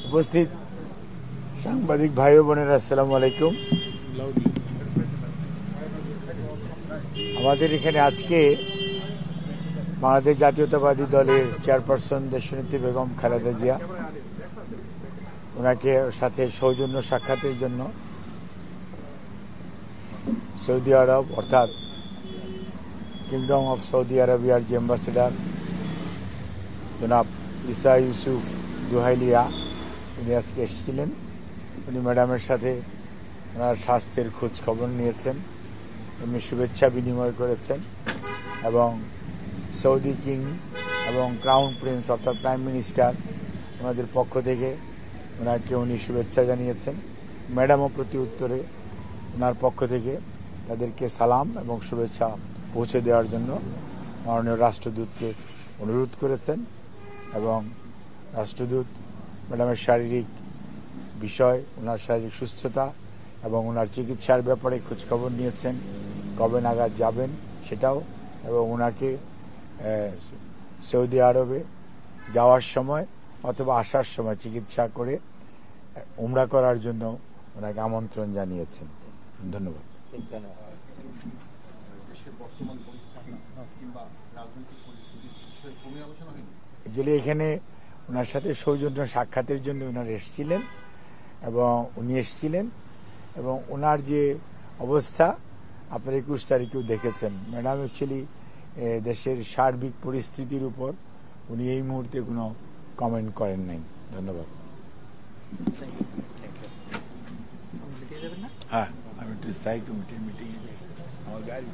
উপস্থিত সাংবাদিক ভাই ও বোনেরা, আসসালামু আলাইকুম। আমাদের এখানে আজকে বাংলাদেশ জাতীয়তাবাদী দলের চেয়ারপারসন দেশনেত্রী বেগম খালেদা জিয়া, ওনাকে সাথে সৌজন্য সাক্ষাতের জন্য সৌদি আরব অর্থাৎ কিংডম অফ সৌদি আরবিয়ার যে অ্যাম্বাসেডার জনাব ইসা ইউসুফ দুহাইলিয়া, উনি আজকে এসেছিলেন। উনি ম্যাডামের সাথে ওনার স্বাস্থ্যের খোঁজ খবর নিয়েছেন, এমনি শুভেচ্ছা বিনিময় করেছেন এবং সৌদি কিং এবং ক্রাউন প্রিন্স অর্থাৎ প্রাইম মিনিস্টার ওনাদের পক্ষ থেকে ওনাকে উনি শুভেচ্ছা জানিয়েছেন। ম্যাডামও প্রতি উত্তরে ওনার পক্ষ থেকে তাদেরকে সালাম এবং শুভেচ্ছা পৌঁছে দেওয়ার জন্য মাননীয় রাষ্ট্রদূতকে অনুরোধ করেছেন এবং রাষ্ট্রদূত ম্যাডামের শারীরিক বিষয়, ওনার শারীরিক সুস্থতা এবং ওনার চিকিৎসার ব্যাপারে খোঁজখবর নিয়েছেন, কবে নাগাদ যাবেন সেটাও, এবং ওনাকে সৌদি আরবে যাওয়ার সময় অথবা আসার সময় চিকিৎসা করে উমরা করার জন্য ওনাকে আমন্ত্রণ জানিয়েছেন। ধন্যবাদ। এগুলি এখানে ওনার সাথে সৌজন্য সাক্ষাতের জন্য ওনারা এসেছিলেন এবং উনি এসেছিলেন এবং ওনার যে অবস্থা আপনারা 21 তারিখেও দেখেছেন। ম্যাডাম অ্যাকচুয়ালি দেশের সার্বিক পরিস্থিতির উপর উনি এই মুহূর্তে কোনো কমেন্ট করেন নাই। ধন্যবাদ। হ্যাঁ, আমি একটু স্থায়ী কমিটির মিটিংয়ে যাই। আমার গাড়ি